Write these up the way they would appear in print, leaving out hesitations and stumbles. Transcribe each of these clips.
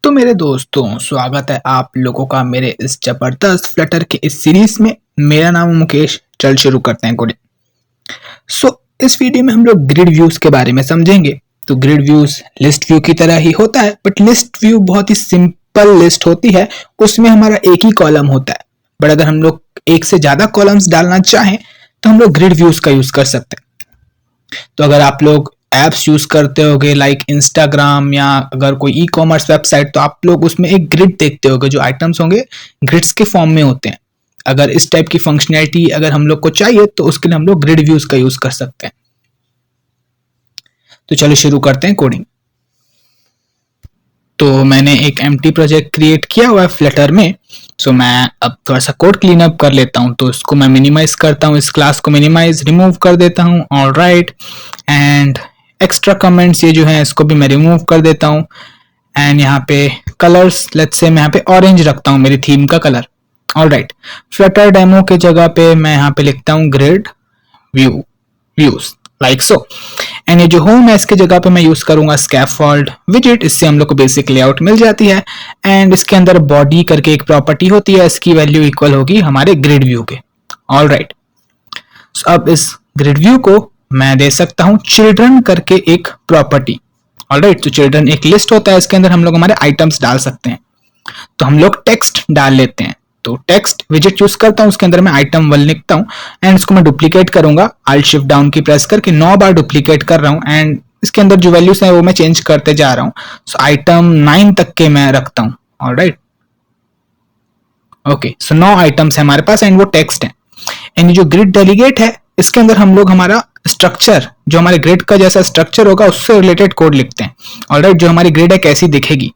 तो मेरे दोस्तों, स्वागत है आप लोगों का मेरे इस जबरदस्त फ्लटर के इस सीरीज में। मेरा नाम है मुकेश। चल शुरू करते हैं कोडिंग। इस वीडियो में हम लोग ग्रिड व्यूज के बारे में समझेंगे। तो ग्रिड व्यूज लिस्ट व्यू की तरह ही होता है, बट लिस्ट व्यू बहुत ही सिंपल लिस्ट होती है। उसमें हमारा एक ही कॉलम होता है, बट अगर हम लोग एक से ज्यादा कॉलम्स डालना चाहें तो हम लोग ग्रिड व्यूज का यूज कर सकते हैं। तो अगर आप लोग एप्स यूज करते होगे लाइक इंस्टाग्राम या अगर कोई ई कॉमर्स वेबसाइट, तो आप लोग उसमें एक ग्रिड देखते होगे। जो आइटम्स होंगे ग्रिड्स के फॉर्म में होते हैं। अगर इस टाइप की फंक्शनैलिटी अगर हम लोग को चाहिए तो उसके लिए हम लोग ग्रिड व्यूज का यूज कर सकते हैं। तो चलो शुरू करते हैं कोडिंग। तो मैंने एक एम्प्टी प्रोजेक्ट क्रिएट किया हुआ है फ्लटर में। मैं अब थोड़ा सा कोड क्लीन अप कर लेता हूँ। तो इसको मैं मिनिमाइज करता हूँ, इस क्लास को मिनिमाइज रिमूव कर देता हूँ। ऑलराइट, एंड एक्स्ट्रा कमेंट्स ये जो है इसको भी मैं रिमूव कर देता हूँ। एंड यहाँ पे कलर्स, लेट्स से मैं यहाँ पे ऑरेंज रखता हूँ मेरी थीम का कलर। ऑलराइट, फ्लटर डेमो के जगह पे मैं यहाँ पे लिखता हूँ grid views like so. And ये जो होम है इसके जगह पे मैं यूज करूंगा स्कैफोल्ड विजेट। इससे हम लोग को बेसिक लेआउट मिल जाती है। एंड इसके अंदर बॉडी करके एक प्रॉपर्टी होती है, इसकी वैल्यू इक्वल होगी हमारे ग्रिड व्यू के। ऑलराइट, अब इस ग्रिड व्यू को मैं दे सकता हूं चिल्ड्रन करके एक प्रॉपर्टी। ऑलराइट, तो चिल्ड्रन एक लिस्ट होता है, इसके अंदर हम लोग हमारे आइटम्स डाल सकते हैं। तो हम लोग टेक्स्ट डाल लेते हैं। तो टेक्स्ट विजेट यूज करता हूं, उसके अंदर मैं आइटम 1 लिखता हूं एंड इसको मैं डुप्लीकेट करूंगा। Alt Shift डाउन की प्रेस करके 9 बार डुप्लीकेट कर रहा हूं एंड इसके अंदर जो वैल्यूज हैं वो मैं चेंज करते जा रहा हूं। आइटम 9 तक के मैं रखता हूं। ऑलराइट, ओके, 9 आइटम्स है हमारे पास एंड वो टेक्स्ट है। एंड जो ग्रिड डेलीगेट है इसके अंदर हम लोग हमारा स्ट्रक्चर, जो हमारे ग्रिड का जैसा स्ट्रक्चर होगा उससे रिलेटेड कोड लिखते हैं। ऑलराइट, जो हमारी ग्रिड है कैसी दिखेगी,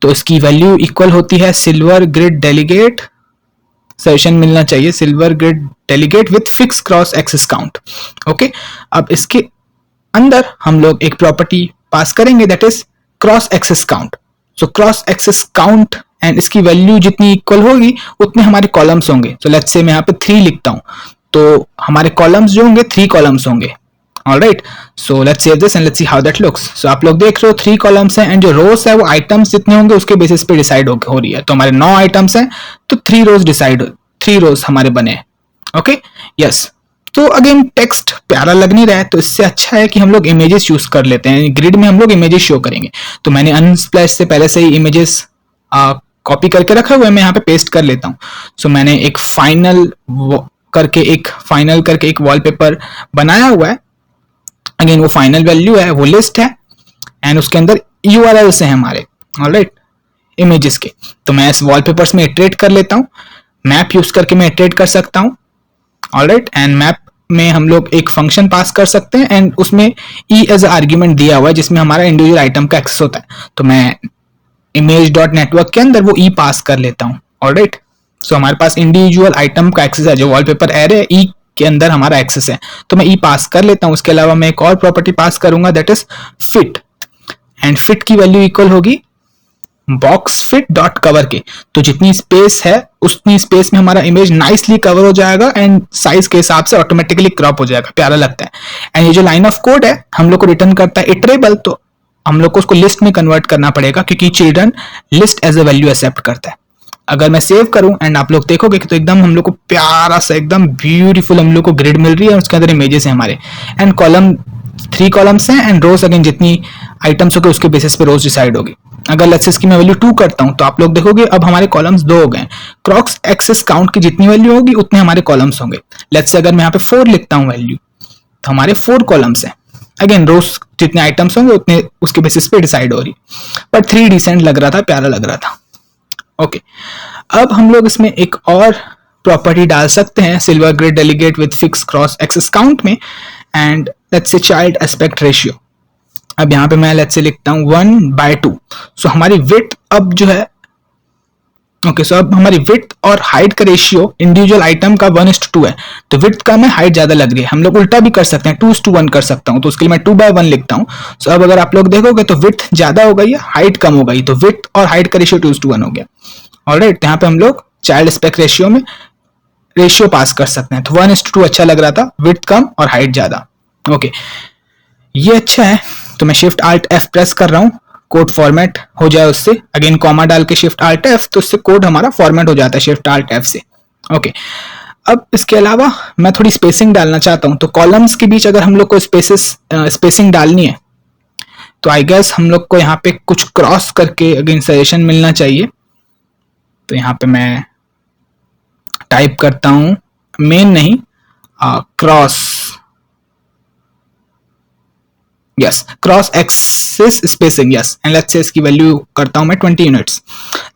तो इसकी वैल्यू इक्वल होती है सिल्वर ग्रिड डेलीगेट। सेशन मिलना चाहिए silver grid delegate with fix cross axis count. Okay, अब इसके अंदर हम लोग एक प्रॉपर्टी पास करेंगे that is cross axis count. Cross axis count and इसकी वैल्यू जितनी इक्वल होगी उतने हमारे कॉलम्स होंगे। लेट्स से मैं यहाँ पे 3 लिखता हूँ, तो हमारे कॉलम्स जो होंगे 3 कॉलम्स होंगे। Alright, so let's save this and let's see how that looks. So आप लोग देख रहे हो 3 कॉलम्स हैं एंड जो रोज है वो आइटम्स जितने होंगे उसके बेसिस पे डिसाइड हो रही है। तो हमारे 9 आइटम्स हैं तो 3 रोज हमारे बने। Okay, yes. तो अगेन टेक्स्ट प्यारा लग नहीं रहा है, तो इससे अच्छा है कि हम लोग इमेजेस यूज कर लेते हैं। ग्रिड में हम लोग इमेजेस शो करेंगे। तो मैंने अनस्प्लैश से पहले से ही इमेजेस कॉपी करके रखा हुआ है, मैं यहाँ पे पेस्ट कर लेता हूँ। मैंने एक फाइनल करके एक वॉलपेपर बनाया हुआ है। अगेन वो फाइनल वैल्यू है, वो लिस्ट है एंड उसके अंदर URLs हैं हमारे। ऑलराइट, इमेजेस के। तो मैं इस वॉलपेपर्स में इटरेट कर लेता हूँ। मैप यूज करके मैं इटरेट कर सकता हूँ। ऑलराइट, एंड मैप में हम लोग एक फंक्शन पास कर सकते हैं एंड उसमें e एज आर्ग्यूमेंट दिया हुआ है जिसमें हमारा इंडिविजुअल आइटम का एक्सेस होता है। तो मैं image.network के अंदर वो e पास कर लेता हूँ। ऑलराइट, हमारे पास इंडिविजुअल आइटम का एक्सेस है, जो वॉलपेपर एरे है e के अंदर हमारा एक्सेस है, तो मैं ई पास कर लेता हूं। उसके अलावा मैं एक और प्रॉपर्टी पास करूंगा that is fit. And fit की वैल्यू इक्वल होगी बॉक्स फिट डॉट कवर के। तो जितनी स्पेस है उतनी स्पेस में हमारा इमेज नाइसली कवर हो जाएगा एंड साइज के हिसाब से ऑटोमेटिकली क्रॉप हो जाएगा, प्यारा लगता है। एंड ये जो लाइन ऑफ कोड है हम लोग को रिटर्न करता है इटरेबल, तो हम लोग को उसको लिस्ट में कन्वर्ट करना पड़ेगा क्योंकि children list as a value accept करता है। अगर मैं सेव करूं एंड आप लोग देखोगे कि तो एकदम हम लोग को प्यारा सा एकदम ब्यूटीफुल हम लोग को ग्रिड मिल रही है। उसके अंदर इमेजेस हैं हमारे एंड कॉलम 3 कॉलम्स हैं एंड रोज अगेन जितनी आइटम्स होगी उसके बेसिस पे रोज डिसाइड होगी। अगर लेट्स से इसकी मैं वैल्यू 2 करता हूं तो आप लोग देखोगे अब हमारे कॉलम्स 2 हो गए। क्रॉस एक्सिस काउंट की जितनी वैल्यू होगी उतने हमारे कॉलम्स होंगे। लेट्स से अगर मैं यहाँ पे 4 लिखता हूँ वैल्यू, तो हमारे 4 कॉलम्स हैं। अगेन रोज जितने आइटम्स होंगे उतने उसके बेसिस पे डिसाइड हो रही। पर 3 डिसेंट लग रहा था, प्यारा लग रहा था। ओके, अब हम लोग इसमें एक और प्रॉपर्टी डाल सकते हैं silver grid delegate with fix cross axis count में and let's say child aspect ratio. अब यहाँ पे मैं लेट्स से लिखता हूँ 1/2। हमारी विड्थ अब जो है अब हमारी विड्थ और हाइट का रेशियो इंडिविजुअल आइटम का 1:2 है। तो विड्थ कम है, हाइट ज्यादा लग रही है। हम लोग उल्टा भी कर सकते हैं, 2:1 कर सकता हूँ। तो उसके लिए मैं 2/1 लिखता हूँ। अब अगर आप लोग देखोगे तो विड्थ ज्यादा हो गई है, हाइट कम हो गई, तो विड्थ और हाइट का रेशियो 2:1 हो गया। ऑलराइट, यहाँ पे हम लोग चाइल्ड एस्पेक्ट रेशियो में रेशियो पास कर सकते हैं। तो 1:2 अच्छा लग रहा था, विड्थ कम और हाइट ज्यादा। ओके, ये अच्छा है। तो मैं Shift Alt F प्रेस कर रहा हूँ कोड फॉर्मेट हो जाए उससे। अगेन कॉमा डाल के शिफ्ट आल्ट एफ, तो उससे कोड हमारा फॉर्मेट हो जाता है शिफ्ट आल्ट एफ से। ओके, अब इसके अलावा मैं थोड़ी स्पेसिंग डालना चाहता हूं, तो कॉलम्स के बीच अगर हम लोग को स्पेसिंग डालनी है तो आई गेस हम लोग को यहाँ पे कुछ क्रॉस करके अगेन सजेशन मिलना चाहिए। तो यहाँ पे मैं टाइप करता हूं मेन नहीं, cross, yes, cross axis spacing, yes, and let's से इसकी वैल्यू करता हूं मैं 20 यूनिट्स।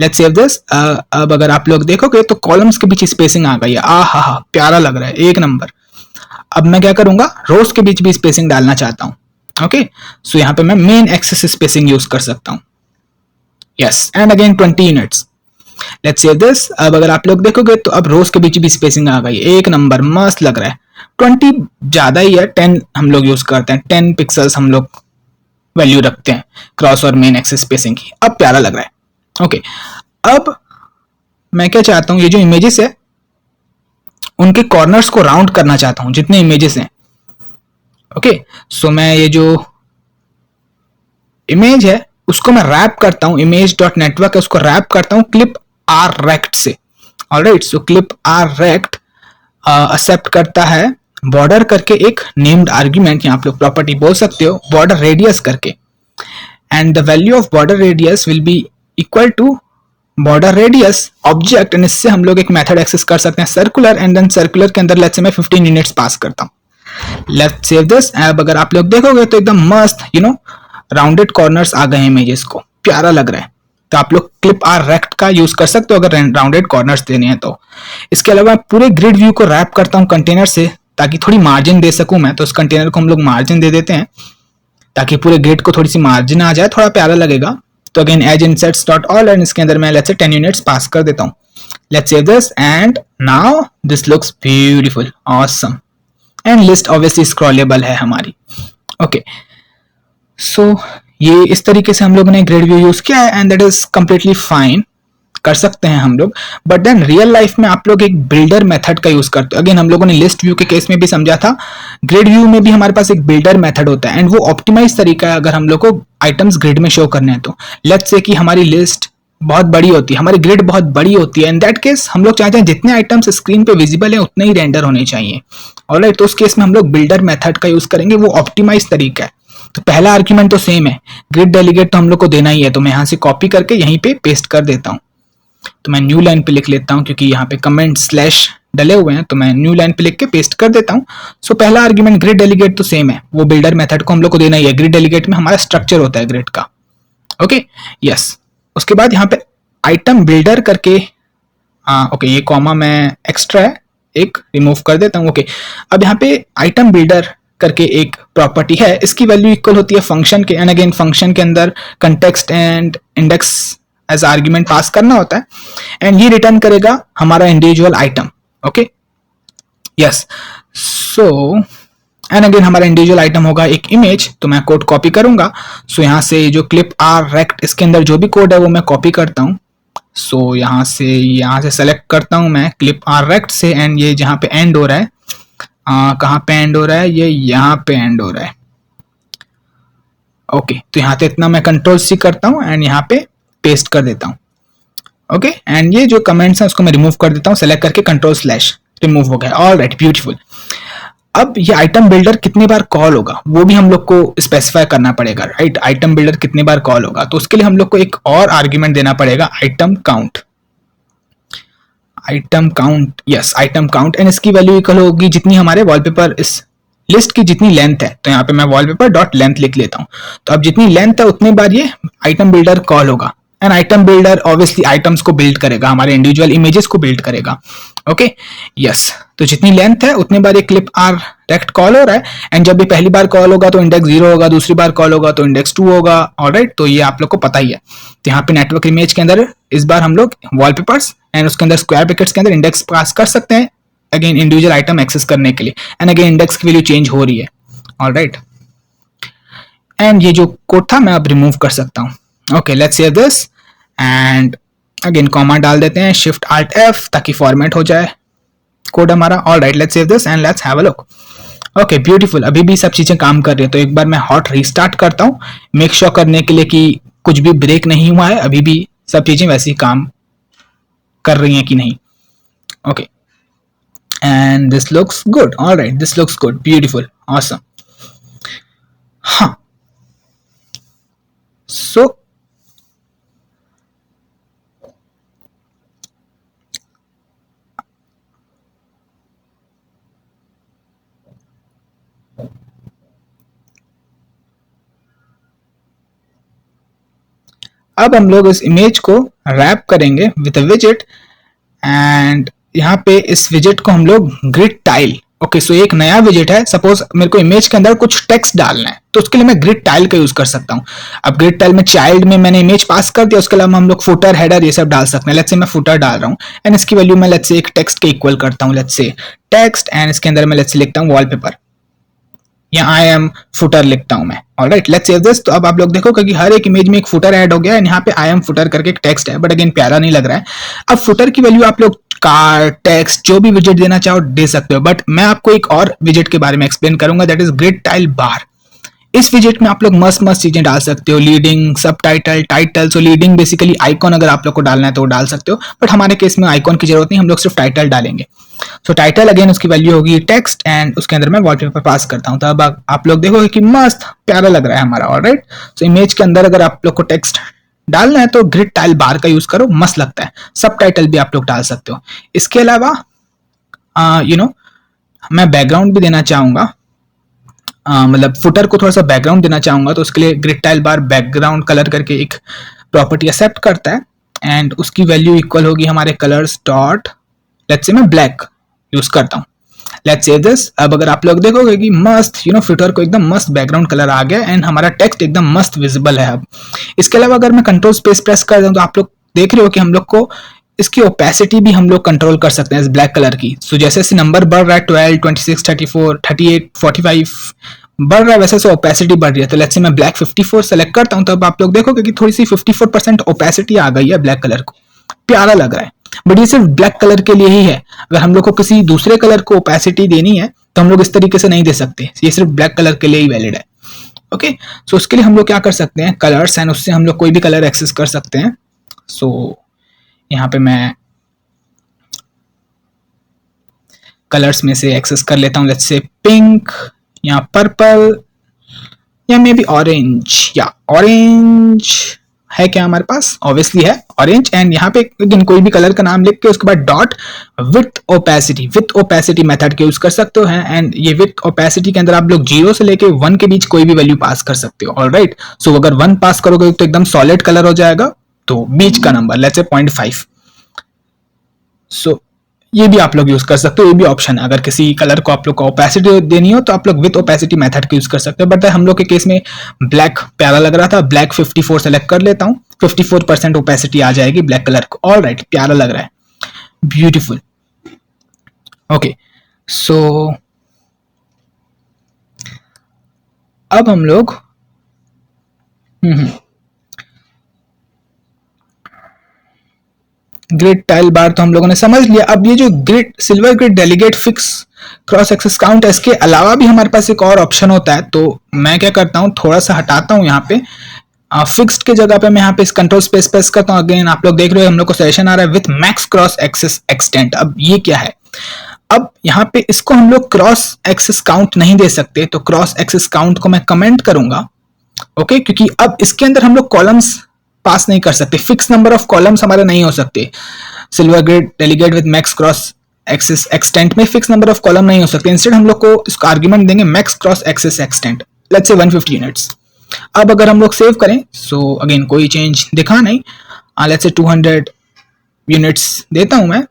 Let's save this. अब अगर आप लोग देखोगे तो कॉलम्स के बीच स्पेसिंग आ गई है, हा, प्यारा लग रहा है, एक नंबर। अब मैं क्या करूंगा, रोज के बीच भी स्पेसिंग डालना चाहता हूं। ओके, सो यहाँ पे मैं मेन एक्सिस स्पेसिंग यूज कर सकता हूं, yes, and again 20 units. Let's save this. अब अगर आप लोग देखोगे तो अब रोज के बीच भी स्पेसिंग आ गई, एक नंबर, मस्त लग रहा है। 20 ज्यादा ही है, 10 हम लोग यूज करते हैं, 10 पिक्सल्स हम लोग वैल्यू रखते हैं क्रॉस और मेन एक्सिस स्पेसिंग की। अब प्यारा लग रहा है। ओके, अब मैं क्या चाहता हूं, ये जो इमेजेस है उनके कॉर्नर्स को राउंड करना चाहता हूं, जितने इमेजेस हैं। ओके, सो मैं ये जो इमेज है उसको मैं रैप करता हूं, इमेज डॉट नेटवर्क है उसको रैप करता हूं क्लिप आर रेक्ट से। Alright, so clip R rect accept करता है बॉर्डर करके एक नेम्ड आर्ग्यूमेंट, यहाँ आप लोग प्रॉपर्टी बोल सकते हो, बॉर्डर रेडियस करके, and the value of border radius will be equal to border radius object, and इससे हम लोग एक मेथड एक्सेस कर सकते हैं सर्कुलर, एंड देन सर्कुलर के अंदर लेट्स से मैं 15 यूनिट्स पास करता हूं। Let's save this. अब अगर आप लोग देखोगे तो एकदम मस्त राउंडेड कॉर्नर्स आ गए हैं इमेजेस को, प्यारा लग रहा है। तो आप लोग क्लिप आर रेक्ट का यूज कर सकते हो अगर राउंडेड कॉर्नर्स देने हैं तो। इसके अलावा पूरे ग्रिड व्यू को रैप करता हूं कंटेनर से, ताकि थोड़ी मार्जिन दे सकूं मैं। तो इस कंटेनर को हम लोग मार्जिन दे देते हैं ताकि पूरे ग्रिड को थोड़ी सी मार्जिन आ जाए, थोड़ा प्यारा लगेगा। तो again edge insets dot all, and इसके अंदर मैं लेट्स से 10 यूनिट्स पास कर देता हूं। Let's save this, and now this looks beautiful, awesome, and list obviously scrollable है हमारी। ओके, सो ये इस तरीके से हम लोगों ने ग्रिड व्यू यूज किया है, and that is completely fine, कर सकते हैं हम लोग। बट देन रियल लाइफ में आप लोग एक बिल्डर मेथड का यूज करते हो। अगेन हम लोगों ने लिस्ट व्यू के केस में भी समझा था, ग्रिड व्यू में भी हमारे पास एक बिल्डर मेथड होता है, एंड वो ऑप्टिमाइज तरीका है अगर हम लोग को आइटम्स ग्रिड में शो करने हैं तो। लेट्स से कि हमारी लिस्ट बहुत बड़ी होती है, हमारी ग्रिड बहुत बड़ी होती है, इन दैट केस हम लोग चाहते हैं जितने आइटम्स स्क्रीन पे विजिबल है उतने ही रेंडर होने चाहिए। ऑलराइट, तो उस केस में हम लोग बिल्डर मेथड का यूज करेंगे, वो ऑप्टिमाइज तरीका है। तो पहला आर्ग्यूमेंट तो सेम है, ग्रिड डेलीगेट तो हम लोग को देना ही है, तो मैं यहां से कॉपी करके यहीं पे पेस्ट कर देता हूं। तो मैं न्यू लाइन पे लिख लेता हूं, क्योंकि यहाँ पे कमेंट स्लैश डले हुए हैं, तो मैं न्यू लाइन पे लिख के पेस्ट कर देता हूं। सो पहला आर्ग्यूमेंट ग्रिड डेलीगेट तो सेम है, वो बिल्डर मेथड को हम लोग को देना ही है। ग्रिड डेलीगेट में हमारा स्ट्रक्चर होता है ग्रिड का। Okay, yes. उसके बाद यहाँ पे आइटम बिल्डर करके, ओके, ये कॉमा मैं एक्स्ट्रा है, एक रिमूव कर देता हूँ। ओके, अब यहाँ पे आइटम बिल्डर करके एक प्रॉपर्टी है, इसकी वैल्यू इक्वल होती है फंक्शन के, एंड अगेन फंक्शन के अंदर context and index as argument pass करना होता है, एंड ये रिटर्न करेगा हमारा individual item. Okay, yes. So and again हमारा इंडिविजुअल आइटम होगा एक इमेज, तो मैं कोड कॉपी करूंगा। सो यहाँ से जो क्लिप आर रेक्ट, इसके अंदर जो भी कोड है वो मैं कॉपी करता हूँ। सो यहाँ से सेलेक्ट करता हूँ मैं क्लिप आर रेक्ट से, एंड ये जहाँ पे एंड हो रहा है, कहाँ पे एंड हो रहा है, ये यहाँ पे एंड हो रहा है। ओके, तो यहाँ पे इतना मैं कंट्रोल सी करता हूँ एंड यहाँ पे पेस्ट कर देता हूँ। ओके, एंड ये जो कमेंट्स हैं उसको मैं रिमूव कर देता हूँ, सेलेक्ट करके कंट्रोल स्लैश, रिमूव हो गया। Alright, beautiful. अब ये आइटम बिल्डर कितनी बार कॉल होगा वो भी हम लोग को स्पेसिफाई करना पड़ेगा, राइट। आइटम बिल्डर कितनी बार कॉल होगा, तो उसके लिए हम लोग को एक और आर्ग्यूमेंट देना पड़ेगा, item count. Item count, yes, item count, and इसकी वैल्यू इक्वल होगी जितनी हमारे वॉलपेपर, इस लिस्ट की जितनी लेंथ है। तो यहाँ पे मैं वॉलपेपर डॉट लेंथ लिख लेता हूँ। तो अब जितनी लेंथ है उतनी बार ये आइटम बिल्डर कॉल होगा, and item builder obviously items को बिल्ड करेगा, हमारे इंडिविजुअल इमेजेस को बिल्ड करेगा। Okay, yes. तो जितनी लेंथ है उतनी बार ये क्लिप आर रेक्ट कॉल हो रहा है, एंड जब भी पहली बार कॉल होगा तो इंडेक्स 0 होगा, दूसरी बार कॉल होगा तो इंडेक्स 2 होगा। ऑलराइट, तो ये आप लोग को पता ही है। तो यहाँ पे नेटवर्क इमेज के अंदर इस बार हम लोग वॉलपेपर्स एंड उसके अंदर स्क्वायर ब्रैकेट्स के अंदर इंडेक्स पास कर सकते हैं, अगेन इंडिविजुअल आइटम एक्सेस करने के लिए, एंड अगेन इंडेक्स की वैल्यू चेंज हो रही है। ऑलराइट, एंड ये जो कोड था मैं अब रिमूव कर सकता हूँ। Okay, let's save this, and again comma डाल देते हैं, शिफ्ट आल्ट एफ, ताकि फॉर्मेट हो जाए कोड हमारा। Alright, let's save this and let's have a look. Okay, beautiful. अभी भी सब चीजें काम कर रही है, तो एक बार मैं हॉट रीस्टार्ट करता हूँ, मेक श्योर करने के लिए कि कुछ भी ब्रेक नहीं हुआ है, अभी भी सब चीजें वैसे ही काम कर रही हैं कि नहीं. Okay, and this looks good. All right, this looks good, beautiful, awesome. हाँ, so अब हम लोग इस इमेज को रैप करेंगे विद अ विजेट, एंड यहाँ पे इस विजेट को हम लोग ग्रिड टाइल. ओके, सो एक नया विजेट है. सपोज मेरे को इमेज के अंदर कुछ टेक्स्ट डालना है, तो उसके लिए मैं ग्रिड टाइल का यूज कर सकता हूँ. अब ग्रिड टाइल में चाइल्ड में मैंने इमेज पास कर दिया, उसके अलावा हम लोग फुटर, हेडर ये सब डाल सकते हैं. लेट्स से मैं फुटर डाल रहा हूँ एंड इसकी वैल्यू मैं लेट्स से एक टेक्स्ट के इक्वल करता हूँ. लेट्स से टेक्स्ट, एंड इसके अंदर मैं लेट्स से लिखता हूँ वॉलपेपर, या आई एम फुटर लिखता हूं मैं. Alright, let's save this. तो अब आप लोग देखोगे कि हर एक इमेज में एक फुटर ऐड हो गया है, यहाँ पे आई एम फुटर करके एक टेक्स्ट है, बट अगेन प्यारा नहीं लग रहा है. अब फुटर की वैल्यू आप लोग कार, टेक्स्ट, जो भी विजेट देना चाहो दे सकते हो, बट मैं आपको एक और विजेट के बारे में एक्सप्लेन करूंगा, दैट इज ग्रिड टाइल बार. इस विजेट में आप लोग मस्त मस्त चीजें डाल सकते हो, लीडिंग, सब टाइटल, टाइटल. सो लीडिंग बेसिकली आइकॉन अगर आप लोग को डालना है तो डाल सकते हो, बट हमारे केस में आइकॉन की जरूरत नहीं, हम लोग सिर्फ टाइटल डालेंगे. सो टाइटल अगेन उसकी वैल्यू होगी टेक्स्ट, एंड उसके अंदर मैं वॉलपेपर पास करता हूँ. तो अब आप लोग देखोगे कि मस्त प्यारा लग रहा है हमारा. ऑलराइट, सो इमेज के अंदर अगर आप लोग को टेक्स्ट डालना है तो ग्रिड टाइल बार का यूज करो, मस्त लगता है. सब टाइटल भी आप लोग डाल सकते हो. इसके अलावा मैं बैकग्राउंड भी देना चाहूंगा, मतलब फुटर को थोड़ा सा बैकग्राउंड देना चाहूंगा, तो उसके लिए ग्रिड टाइल बार बैकग्राउंड कलर करके एक प्रॉपर्टी एक्सेप्ट करता है, एंड उसकी वैल्यू इक्वल होगी हमारे कलर्स डॉट, लेट्स से मैं ब्लैक यूज करता हूँ. Let's say this. अब अगर आप लोग देखोगे कि मस्त फुटर को एकदम मस्त बैकग्राउंड कलर आ गया, एंड हमारा टेक्स्ट एकदम मस्त विजिबल है. अब इसके अलावा अगर मैं कंट्रोल स्पेस प्रेस कर दूं तो आप लोग देख रहे हो कि हम लोग को इसकी ओपेसिटी भी हम लोग कंट्रोल कर सकते हैं इस ब्लैक कलर की. सो जैसे जैसे नंबर बढ़ रहा है 12, 26, 34, 38, 45 बढ़ रहा है, वैसे से ओपेसिटी बढ़ रही है. तो लेट्स से मैं ब्लैक 54 सेलेक्ट करता हूं, तो अब आप लोग देखोगे कि थोड़ी सी 54% ओपेसिटी आ गई है ब्लैक कलर को. प्यारा लग रहा है, बट ये सिर्फ ब्लैक कलर के लिए ही है. अगर हम लोग को किसी दूसरे कलर को ओपेसिटी देनी है तो हम लोग इस तरीके से नहीं दे सकते, ये सिर्फ ब्लैक कलर के लिए ही वैलिड है. ओके, सो उसके लिए हम लोग क्या कर सकते हैं, कलर्स, एंड उससे हम लोग कोई भी कलर एक्सेस कर सकते हैं. सो यहाँ पे मैं कलर्स में से एक्सेस कर लेता हूँ, लेट्स से पिंक, या पर्पल, या मे बी ऑरेंज. या ऑरेंज है क्या हमारे पास, ऑब्वियसली है ऑरेंज. एंड यहाँ पे कोई भी कलर का नाम लिख के उसके बाद डॉट विथ ओपेसिटी मेथड के यूज कर सकते हो हैं. एंड ये विथ ओपेसिटी के अंदर आप लोग 0 से लेके 1 के बीच कोई भी वैल्यू पास कर सकते हो. ऑलराइट, सो अगर 1 पास करोगे तो एकदम सॉलिड कलर हो जाएगा, तो बीच का नंबर लेट्स से 0.5. सो ये भी आप लोग यूज कर सकते हो, ये भी ऑप्शन है. अगर किसी कलर को आप लोग को ओपेसिटी देनी हो तो आप लोग विद ओपेसिटी मेथड का यूज कर सकते हो. बट हम लोग के केस में ब्लैक प्यारा लग रहा था, ब्लैक 54 सेलेक्ट कर लेता हूँ, 54% ओपेसिटी आ जाएगी ब्लैक कलर को. ऑल राइट, प्यारा लग रहा है, ब्यूटीफुल. ओके, सो अब हम लोग ग्रिड टाइल बार तो हम लोगों ने समझ लिया. अब ये जो grid sliver grid delegate fixed cross axis count है, इसके अलावा भी हमारे पास एक और ऑप्शन होता है. तो मैं क्या करता हूँ, थोड़ा सा हटाता हूँ यहाँ पे, फिक्स्ड के जगह पे मैं यहाँ पे इस कंट्रोल स्पेस प्रेस करता हूँ. अगेन आप लोग देख रहे हो हम लोग को सजेशन आ रहा है with max cross axis extent. अब ये क्या है, अब यहाँ पे इसको हम लोग क्रॉस एक्सेस काउंट नहीं दे सकते, तो क्रॉस एक्सेस काउंट को मैं कमेंट करूंगा. ओके, क्योंकि अब इसके अंदर हम लोग कॉलम्स पास नहीं कर सकते, फिक्स नंबर ऑफ कॉलम्स हमारे नहीं हो सकते. Sliver grid delegate with max cross axis extent में फिक्स नंबर ऑफ कॉलम नहीं हो सकते. इंस्टेड हम लोग को इसका आर्ग्यूमेंट देंगे max cross axis extent, let's say 150 units. अब अगर हम लोग सेव करें, सो अगेन कोई चेंज दिखा नहीं, लेट्स से 200 यूनिट्स देता हूं मैं.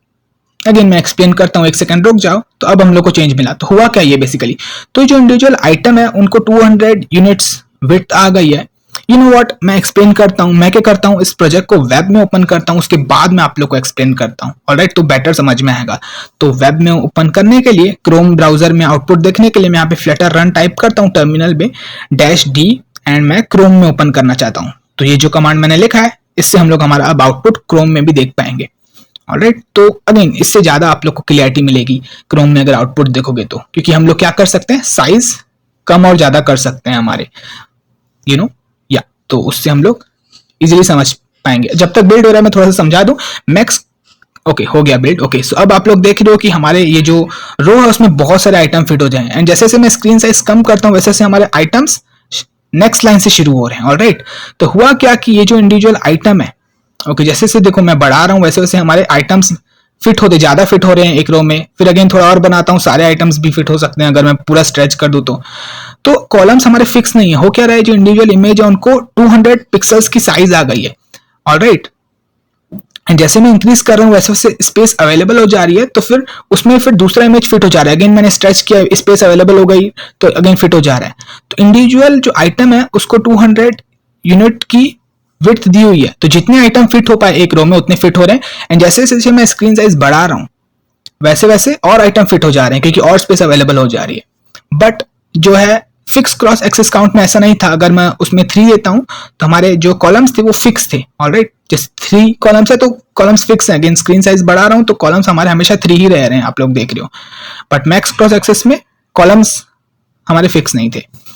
अगेन मैं एक्सप्लेन करता हूं, एक सेकंड रुक जाओ. तो अब हम लोग को चेंज मिला, तो हुआ क्या ये बेसिकली, तो जो इंडिविजुअल आइटम है उनको 200 यूनिट्स विड्थ आ गई है. यू नो व्हाट, मैं एक्सप्लेन करता हूं. मैं क्या करता हूं, इस प्रोजेक्ट को वेब में ओपन करता हूं, उसके बाद मैं आप लोग को एक्सप्लेन करता हूं. ऑलराइट, तो बेटर समझ में आएगा. तो वेब में ओपन करने के लिए क्रोम ब्राउजर में आउटपुट देखने के लिए मैं यहाँ पे फ्लटर रन टाइप करता हूँ टर्मिनल में -d, एंड मैं क्रोम में ओपन करना चाहता हूँ. तो ये जो कमांड मैंने लिखा है, इससे हम लोग हमारा अब आउटपुट क्रोम में भी देख पाएंगे. ऑलराइट, तो अगेन इससे ज्यादा आप लोग को क्लियरिटी मिलेगी क्रोम में अगर आउटपुट देखोगे तो, क्योंकि हम लोग क्या कर सकते हैं, साइज कम और ज्यादा कर सकते हैं हमारे, या तो उससे हम लोग इजीली समझ पाएंगे। जब तक बिल्ड हो रहा है मैं थोड़ा सा समझा दूं। मैक्स ओके हो गया बिल्ड। ओके सो अब आप लोग देख रहे हो कि हमारे ये जो रो है उसमें बहुत सारे आइटम फिट हो जाए, एंड जैसे जैसे मैं स्क्रीन साइज कम करता हूँ वैसे से हमारे आइटम्स नेक्स्ट लाइन से शुरू हो रहे हैं। ऑलराइट, तो हुआ क्या कि ये जो इंडिविजुअल आइटम है, ओके जैसे जैसे देखो मैं बढ़ा रहा हूँ वैसे वैसे हमारे आइटम्स फिट होते ज्यादा फिट हो रहे हैं एक रो में। फिर अगेन थोड़ा और बनाता हूँ, सारे आइटम्स भी फिट हो सकते हैं अगर मैं पूरा स्ट्रेच कर दूं तो कॉलम्स हमारे फिक्स नहीं है। हो क्या रहा है, जो इंडिविजुअल इमेज है उनको 200 पिक्सल्स की साइज आ गई है। ऑलराइट, एंड जैसे मैं इंक्रीज कर रहा हूँ वैसे वैसे स्पेस अवेलेबल हो जा रही है, तो फिर उसमें फिर दूसरा इमेज फिट हो जा रहा है। अगेन मैंने स्ट्रेच किया, स्पेस अवेलेबल हो गई तो अगेन फिट हो जा रहा है। तो इंडिविजुअल जो आइटम है उसको 200 यूनिट की विड्थ दी हुई है, तो जितने आइटम फिट हो पाए एक रो में उतने फिट हो रहे हैं। एंड जैसे जैसे मैं स्क्रीन साइज बढ़ा रहा हूँ वैसे वैसे और आइटम फिट हो जा रहे हैं क्योंकि और स्पेस अवेलेबल हो जा रही है। बट जो है फिक्स क्रॉस एक्सेस काउंट में ऐसा नहीं था। अगर मैं उसमें 3 देता हूं तो हमारे जो कॉलम्स थे वो फिक्स थे। ऑलराइट, जैसे 3 कॉलम्स है तो कॉलम्स फिक्स है। अगेन स्क्रीन साइज बढ़ा रहा हूं तो कॉलम्स हमारे हमेशा 3 ही रह रहे हैं, आप लोग देख रहे हो। बट मैक्स क्रॉस एक्सेस में कॉलम्स हमारे फिक्स नहीं थे।